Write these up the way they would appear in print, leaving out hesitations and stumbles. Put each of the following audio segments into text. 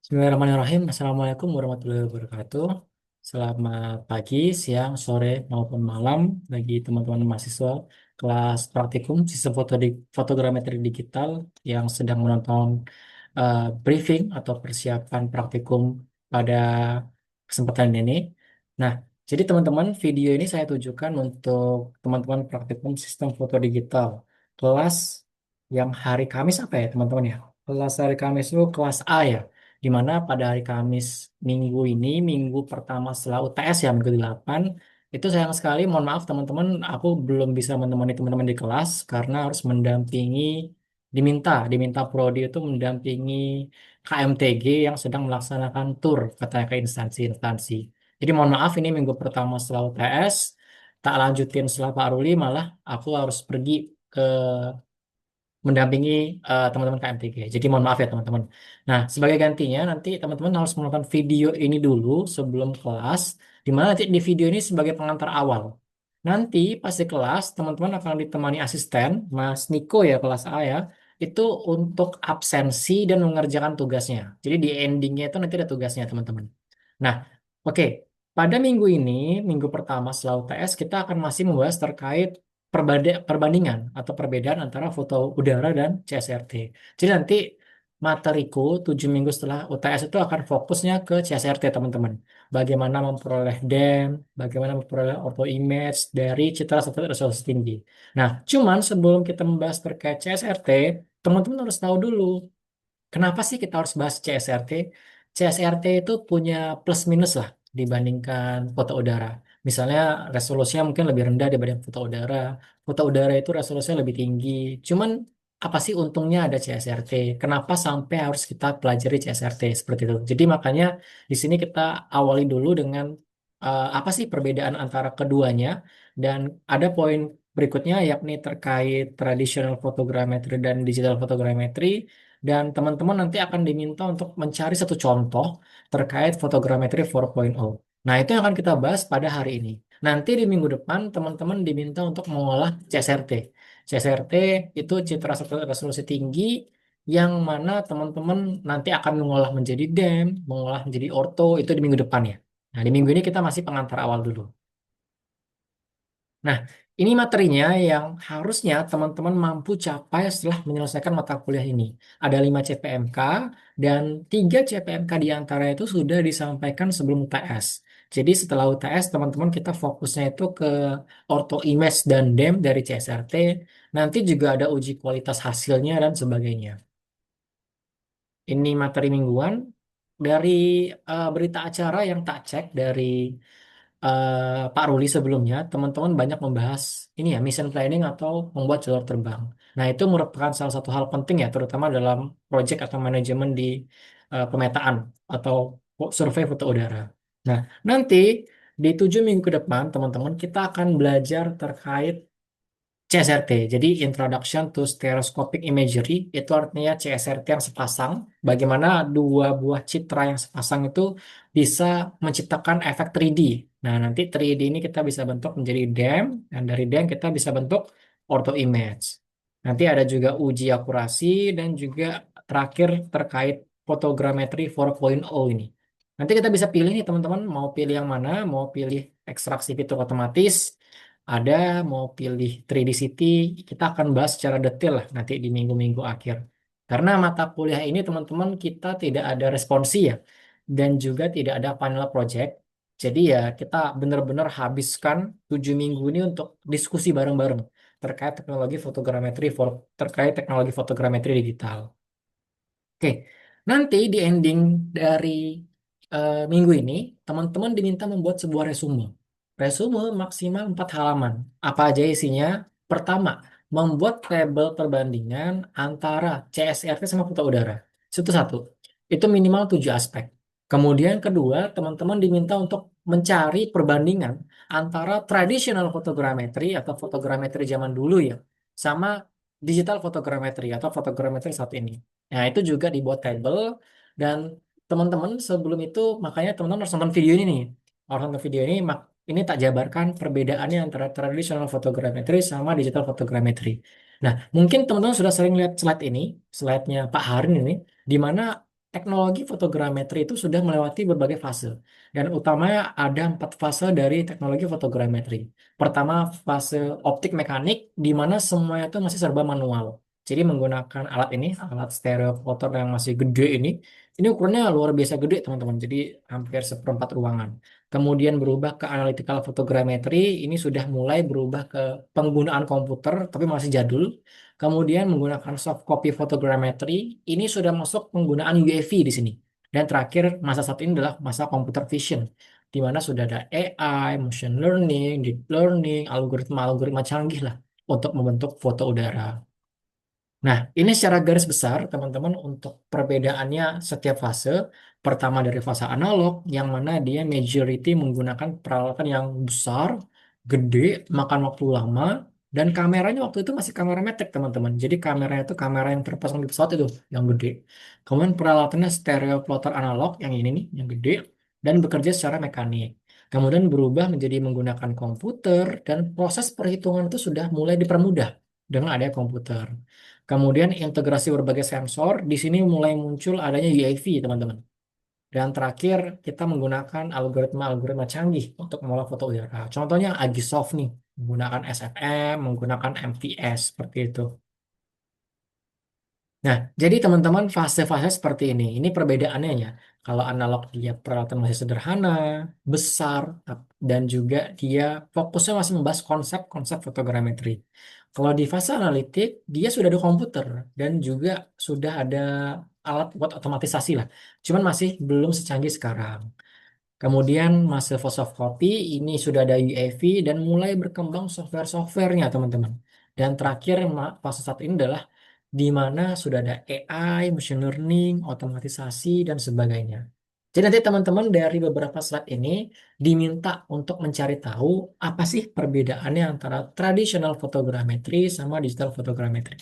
Bismillahirrahmanirrahim. Assalamualaikum warahmatullahi wabarakatuh. Selamat pagi, siang, sore, maupun malam bagi teman-teman mahasiswa kelas praktikum sistem fotogrametri digital yang sedang menonton briefing atau persiapan praktikum pada kesempatan ini. Nah, jadi teman-teman, video ini saya tujukan untuk teman-teman praktikum sistem foto digital kelas yang hari Kamis apa ya teman-teman ya? Kelas hari Kamis itu kelas A ya, di mana pada hari Kamis minggu ini, minggu pertama setelah UTS ya, minggu 8 itu sayang sekali, mohon maaf teman-teman, aku belum bisa menemani teman-teman di kelas karena harus mendampingi, diminta Prodi itu mendampingi KMTG yang sedang melaksanakan tur katanya ke instansi-instansi. Jadi mohon maaf ini minggu pertama setelah UTS, tak lanjutin setelah Pak Ruli, malah aku harus pergi ke mendampingi teman-teman KMTG. Jadi mohon maaf ya teman-teman. Nah, sebagai gantinya nanti teman-teman harus menonton video ini dulu sebelum kelas, di mana nanti di video ini sebagai pengantar awal. Nanti pas di kelas teman-teman akan ditemani asisten, Mas Niko ya kelas A ya, itu untuk absensi dan mengerjakan tugasnya. Jadi di endingnya itu nanti ada tugasnya teman-teman. Nah, oke. Pada minggu ini, minggu pertama setelah UTS, kita akan masih membahas terkait perbandingan atau perbedaan antara foto udara dan CSRT. Jadi nanti materiku 7 minggu setelah UTS itu akan fokusnya ke CSRT teman-teman. Bagaimana memperoleh DEM, bagaimana memperoleh auto image dari citra satelit resolusi tinggi. Nah, cuman sebelum kita membahas terkait CSRT, teman-teman harus tahu dulu kenapa sih kita harus bahas CSRT. CSRT itu punya plus minus lah dibandingkan foto udara. Misalnya resolusinya mungkin lebih rendah dibanding foto udara. Foto udara itu resolusinya lebih tinggi. Cuman apa sih untungnya ada CSRT? Kenapa sampai harus kita pelajari CSRT seperti itu? Jadi makanya di sini kita awali dulu dengan apa sih perbedaan antara keduanya, dan ada poin berikutnya yakni terkait traditional photogrammetry dan digital photogrammetry, dan teman-teman nanti akan diminta untuk mencari satu contoh terkait fotogrametri 4.0. Nah, itu yang akan kita bahas pada hari ini. Nanti di minggu depan, teman-teman diminta untuk mengolah CSRT. CSRT itu citra satelit resolusi tinggi, yang mana teman-teman nanti akan mengolah menjadi DEM, mengolah menjadi orto, itu di minggu depan ya. Nah, di minggu ini kita masih pengantar awal dulu. Nah, ini materinya yang harusnya teman-teman mampu capai setelah menyelesaikan mata kuliah ini. Ada 5 CPMK dan 3 CPMK di antara itu sudah disampaikan sebelum UTS. Jadi setelah UTS teman-teman kita fokusnya itu ke ortho image dan DEM dari CSRT. Nanti juga ada uji kualitas hasilnya dan sebagainya. Ini materi mingguan dari berita acara yang tak cek dari Pak Ruli sebelumnya, teman-teman banyak membahas ini ya, mission planning atau membuat jalur terbang. Nah, itu merupakan salah satu hal penting ya, terutama dalam proyek atau manajemen di pemetaan atau survei foto udara. Nah, nanti di 7 minggu ke depan, teman-teman, kita akan belajar terkait CSRT. Jadi Introduction to Stereoscopic Imagery itu artinya CSRT yang sepasang. Bagaimana dua buah citra yang sepasang itu bisa menciptakan efek 3D. Nah, nanti 3D ini kita bisa bentuk menjadi DEM, dan dari DEM kita bisa bentuk ortho image. Nanti ada juga uji akurasi dan juga terakhir terkait fotogrametri 4.0 ini. Nanti kita bisa pilih nih teman-teman, mau pilih yang mana, mau pilih ekstraksi fitur otomatis, ada mau pilih 3D City, kita akan bahas secara detail lah nanti di minggu-minggu akhir. Karena mata kuliah ini teman-teman kita tidak ada responsi ya, dan juga tidak ada panel project. Jadi ya kita benar-benar habiskan 7 minggu ini untuk diskusi bareng-bareng terkait teknologi fotogrametri, terkait teknologi fotogrametri digital. Oke, nanti di ending dari minggu ini, teman-teman diminta membuat sebuah resume. Resume maksimal 4 halaman. Apa aja isinya? Pertama, membuat tabel perbandingan antara CSRT sama foto udara. Itu satu. Itu minimal 7 aspek. Kemudian kedua, teman-teman diminta untuk mencari perbandingan antara traditional fotogrametri atau fotogrametri zaman dulu ya, sama digital fotogrametri atau fotogrametri saat ini. Nah, itu juga dibuat tabel, dan teman-teman sebelum itu makanya teman-teman harus nonton video ini nih. Harus nonton video ini, ini tak jabarkan perbedaannya antara traditional photogrammetry sama digital photogrammetry. Nah, mungkin teman-teman sudah sering lihat slide ini, slide-nya Pak Harin ini, di mana teknologi fotogrametri itu sudah melewati berbagai fase. Dan utamanya ada 4 fase dari teknologi fotogrametri. Pertama, fase optik mekanik, di mana semuanya itu masih serba manual. Jadi menggunakan alat ini, alat stereofotor yang masih gede ini ukurannya luar biasa gede teman-teman. Jadi hampir seperempat ruangan. Kemudian berubah ke analytical photogrammetry, ini sudah mulai berubah ke penggunaan komputer, tapi masih jadul. Kemudian menggunakan soft copy photogrammetry, ini sudah masuk penggunaan UAV di sini. Dan terakhir, masa saat ini adalah masa computer vision, di mana sudah ada AI, machine learning, deep learning, algoritma-algoritma canggih lah untuk membentuk foto udara. Nah, ini secara garis besar, teman-teman, untuk perbedaannya setiap fase. Pertama dari fase analog, yang mana dia majority menggunakan peralatan yang besar, gede, makan waktu lama, dan kameranya waktu itu masih kamera matic, teman-teman. Jadi kameranya itu kamera yang terpasang di pesawat itu, yang gede. Kemudian peralatannya stereo plotter analog, yang ini nih, yang gede, dan bekerja secara mekanik. Kemudian berubah menjadi menggunakan komputer, dan proses perhitungan itu sudah mulai dipermudah dengan adanya komputer. Kemudian integrasi berbagai sensor, di sini mulai muncul adanya UAV, teman-teman. Dan terakhir, kita menggunakan algoritma-algoritma canggih untuk mengolah foto udara. Contohnya Agisoft nih, menggunakan SFM, menggunakan MVS, seperti itu. Nah, jadi teman-teman fase-fase seperti ini. Ini perbedaannya ya. Kalau analog dia peralatan masih sederhana, besar, dan juga dia fokusnya masih membahas konsep-konsep fotogrametri. Kalau di fase analitik, dia sudah ada komputer dan juga sudah ada alat buat otomatisasi lah. Cuman masih belum secanggih sekarang. Kemudian masuk soft copy, ini sudah ada UAV dan mulai berkembang software-softwarenya teman-teman. Dan terakhir fase saat ini adalah di mana sudah ada AI, machine learning, otomatisasi, dan sebagainya. Jadi nanti teman-teman dari beberapa slide ini diminta untuk mencari tahu apa sih perbedaannya antara traditional photogrammetry sama digital photogrammetry.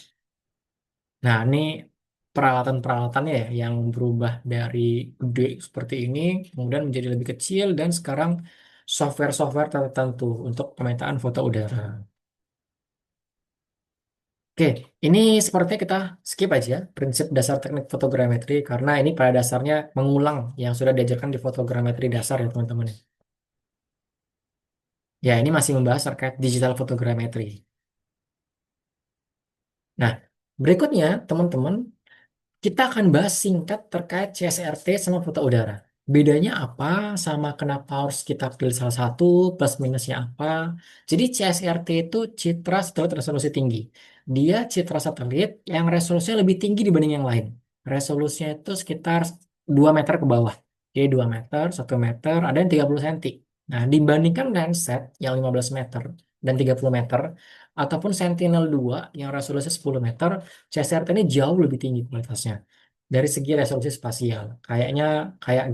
Nah, ini peralatan-peralatannya ya yang berubah dari gede seperti ini kemudian menjadi lebih kecil dan sekarang software-software tertentu untuk pemetaan foto udara. Oke, ini sepertinya kita skip aja prinsip dasar teknik fotogrametri karena ini pada dasarnya mengulang yang sudah diajarkan di fotogrametri dasar ya teman-teman. Ya, ini masih membahas terkait digital fotogrametri. Nah, berikutnya teman-teman kita akan bahas singkat terkait CSRT sama foto udara. Bedanya apa sama kenapa harus kita pilih salah satu, plus minusnya apa. Jadi CSRT itu citra satelit resolusi tinggi. Dia citra satelit yang resolusinya lebih tinggi dibanding yang lain. Resolusinya itu sekitar 2 meter ke bawah. Jadi 2 meter, 1 meter, ada yang 30 cm. Nah, dibandingkan Landsat yang 15 meter dan 30 meter, ataupun Sentinel-2 yang resolusi 10 meter, CSRT ini jauh lebih tinggi kualitasnya dari segi resolusi spasial. Kayaknya kayak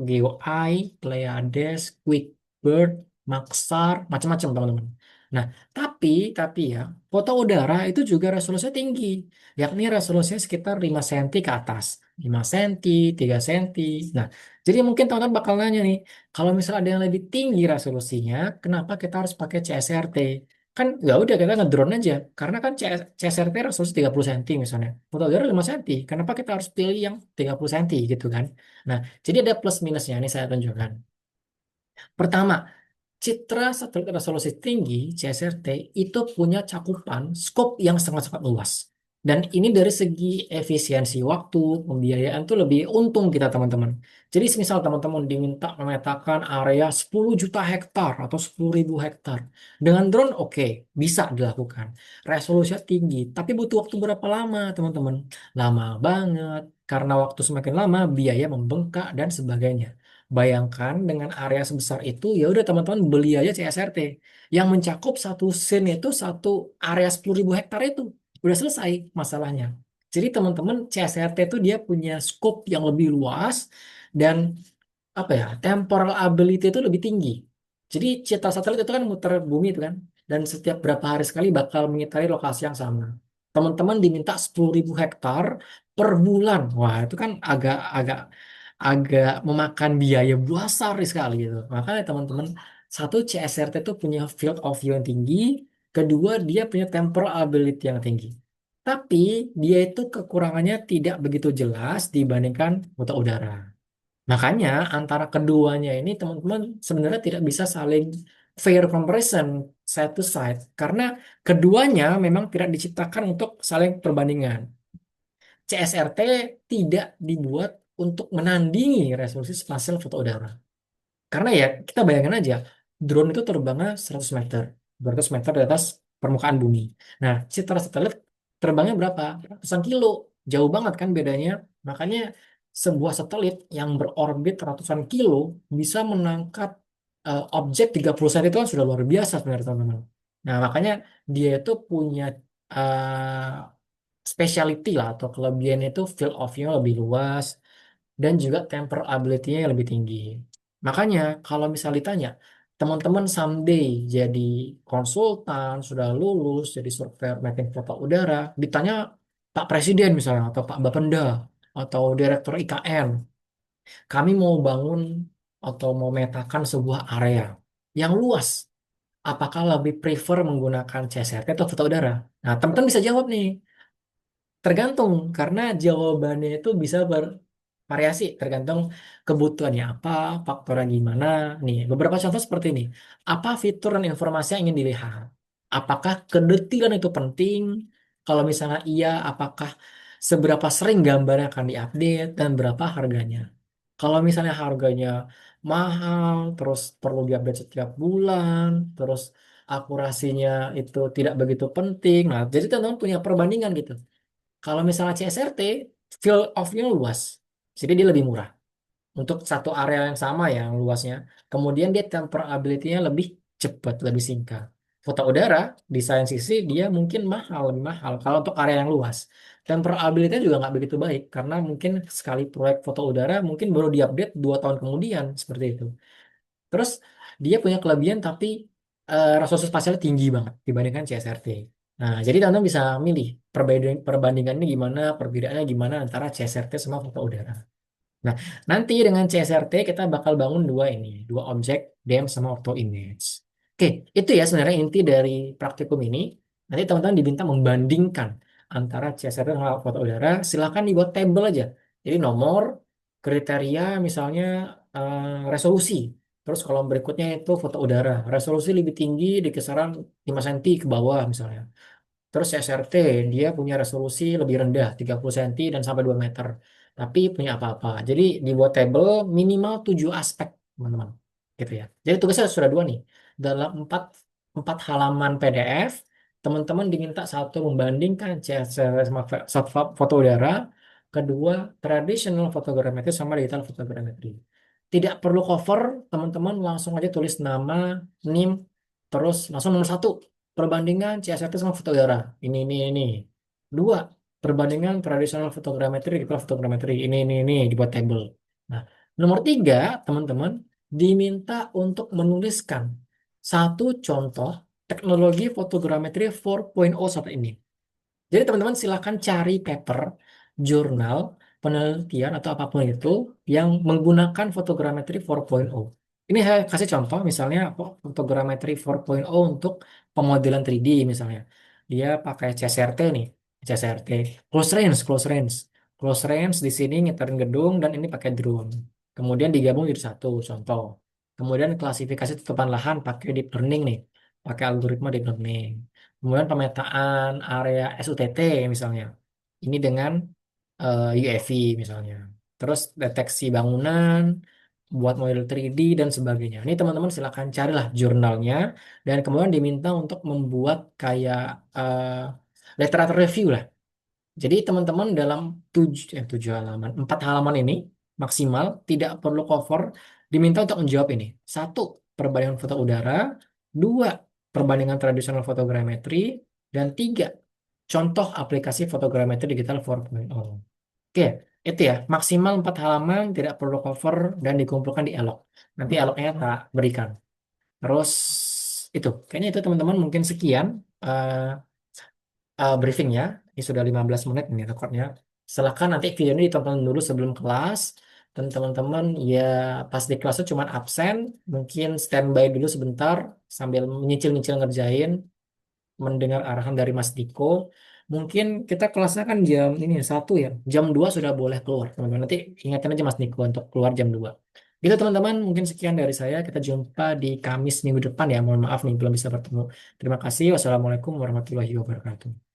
GeoEye, Pleiades, QuickBird, Maxar, macam-macam teman-teman. Nah, tapi ya, foto udara itu juga resolusinya tinggi, yakni resolusinya sekitar 5 cm ke atas. 5 cm, 3 cm. Nah, jadi mungkin teman-teman bakal nanya nih, kalau misalnya ada yang lebih tinggi resolusinya, kenapa kita harus pakai CSRT? Kan ya udah kita ngedrone aja karena kan CSRT resolusi 30 cm misalnya foto udara 5 cm kenapa kita harus pilih yang 30 cm gitu kan. Nah, jadi ada plus minusnya ini saya tunjukkan. Pertama, citra satelit resolusi tinggi CSRT itu punya cakupan skop yang sangat-sangat luas. Dan ini dari segi efisiensi waktu, pembiayaan tuh lebih untung kita teman-teman. Jadi misal teman-teman diminta memetakan area 10 juta hektar atau 10.000 hektar. Dengan drone oke, bisa dilakukan. Resolusinya tinggi, tapi butuh waktu berapa lama teman-teman? Lama banget. Karena waktu semakin lama, biaya membengkak dan sebagainya. Bayangkan dengan area sebesar itu, ya udah teman-teman beli aja CSRT yang mencakup satu scene itu satu area 10.000 hektar itu udah selesai masalahnya. Jadi teman-teman CSRT itu dia punya scope yang lebih luas dan apa ya temporal ability itu lebih tinggi. Jadi citra satelit itu kan muter bumi itu kan dan setiap berapa hari sekali bakal mengitari lokasi yang sama. Teman-teman diminta 10.000 hektar per bulan. Wah, itu kan agak agak memakan biaya besar sekali gitu. Makanya teman-teman, satu CSRT itu punya field of view yang tinggi, kedua dia punya temporal ability yang tinggi. Tapi dia itu kekurangannya tidak begitu jelas dibandingkan foto udara. Makanya antara keduanya ini teman-teman sebenarnya tidak bisa saling fair comparison side to side karena keduanya memang tidak diciptakan untuk saling perbandingan. CSRT tidak dibuat untuk menandingi resolusi spasial foto udara. Karena ya kita bayangin aja, drone itu terbangnya 100 meter, 200 meter di atas permukaan bumi. Nah, Citra satelit terbangnya berapa? Ratusan kilo. Jauh banget kan bedanya. Makanya sebuah satelit yang berorbit ratusan kilo bisa menangkap objek 30 cm itu kan sudah luar biasa sebenarnya teman-teman. Nah, makanya dia itu punya specialty lah atau kelebihan itu field of view lebih luas dan juga temperability-nya yang lebih tinggi. Makanya kalau misal ditanya, teman-teman someday jadi konsultan, sudah lulus, jadi surveyor mapping foto udara, ditanya Pak Presiden misalnya, atau Pak Bapenda, atau Direktur IKN, kami mau bangun atau mau metakan sebuah area yang luas, apakah lebih prefer menggunakan CSRT atau foto udara? Nah, teman-teman bisa jawab nih, tergantung, karena jawabannya itu bisa bervariasi, tergantung kebutuhannya apa, faktornya gimana. Nih, beberapa contoh seperti ini. Apa fitur dan informasi yang ingin dilihat? Apakah kedetilan itu penting? Kalau misalnya iya, apakah seberapa sering gambarnya akan diupdate dan berapa harganya? Kalau misalnya harganya mahal, terus perlu diupdate setiap bulan, terus akurasinya itu tidak begitu penting. Nah, jadi teman-teman punya perbandingan gitu. Kalau misalnya CSRT, field of view luas. Jadi dia lebih murah untuk satu area yang sama ya yang luasnya. Kemudian dia temperability-nya lebih cepat, lebih singkat. Foto udara di science sisi dia mungkin mahal, lebih mahal kalau untuk area yang luas. Temperability-nya juga nggak begitu baik karena mungkin sekali proyek foto udara mungkin baru diupdate 2 tahun kemudian seperti itu. Terus dia punya kelebihan tapi resolusi spasialnya tinggi banget dibandingkan CSRT. Nah, jadi teman-teman bisa milih perbandingannya gimana, perbedaannya gimana antara CSRT sama foto udara. Nah, nanti dengan CSRT kita bakal bangun dua ini, dua objek, DEM sama auto image. Oke, itu ya sebenarnya inti dari praktikum ini. Nanti teman-teman diminta membandingkan antara CSRT sama foto udara. Silakan dibuat tabel aja. Jadi nomor, kriteria, misalnya resolusi. Terus kolom berikutnya itu foto udara. Resolusi lebih tinggi di kisaran 5 cm ke bawah misalnya. Terus SRT, dia punya resolusi lebih rendah, 30 cm dan sampai 2 meter. Tapi punya apa-apa. Jadi dibuat table minimal 7 aspek, teman-teman. Gitu ya. Jadi tugasnya sudah dua nih. Dalam 4 halaman PDF, teman-teman diminta satu membandingkan CSR sama foto udara, kedua traditional fotogrametri sama digital fotogrametri. Tidak perlu cover, teman-teman langsung aja tulis nama, NIM, terus langsung nomor satu. Perbandingan CSRT sama foto udara. Ini. Dua, perbandingan tradisional fotogrametri, digital fotogrametri. Ini, dibuat table. Nah, nomor tiga, teman-teman, diminta untuk menuliskan satu contoh teknologi fotogrametri 4.0 saat ini. Jadi teman-teman silahkan cari paper, jurnal, penelitian atau apapun itu yang menggunakan fotogrametri 4.0. Ini saya kasih contoh misalnya fotogrametri 4.0 untuk pemodelan 3D misalnya. Dia pakai CSRT nih, CSRT, close range. Close range di sini ngiterin gedung dan ini pakai drone. Kemudian digabung jadi satu contoh. Kemudian klasifikasi tutupan lahan pakai deep learning nih, pakai algoritma deep learning. Kemudian pemetaan area SUTT misalnya. Ini dengan UAV misalnya. Terus deteksi bangunan, buat model 3D dan sebagainya. Ini teman-teman silakan carilah jurnalnya dan kemudian diminta untuk membuat kayak literatur review lah. Jadi teman-teman dalam 7 halaman, 4 halaman ini maksimal tidak perlu cover, diminta untuk menjawab ini. Satu, perbandingan foto udara. Dua, perbandingan tradisional fotogrametri. Dan tiga, contoh aplikasi fotogrametri digital 4.0. Oke, itu ya. Maksimal 4 halaman, tidak perlu cover, dan dikumpulkan di elok. Nanti eloknya tak berikan. Terus itu, kayaknya itu teman-teman mungkin sekian. eh, briefing ya. Ini sudah 15 menit ini recordnya. Silahkan nanti video ini ditonton dulu sebelum kelas. Dan teman-teman ya pas di kelas itu cuma absen. Mungkin standby dulu sebentar sambil menyicil-nyicil ngerjain. Mendengar arahan dari Mas Diko. Mungkin kita kelasnya kan jam ini 1 ya. Jam 2 sudah boleh keluar, teman-teman. Nanti ingatkan aja Mas Niko untuk keluar jam 2. Gitu teman-teman, mungkin sekian dari saya. Kita jumpa di Kamis minggu depan ya. Mohon maaf nih belum bisa bertemu. Terima kasih. Wassalamualaikum warahmatullahi wabarakatuh.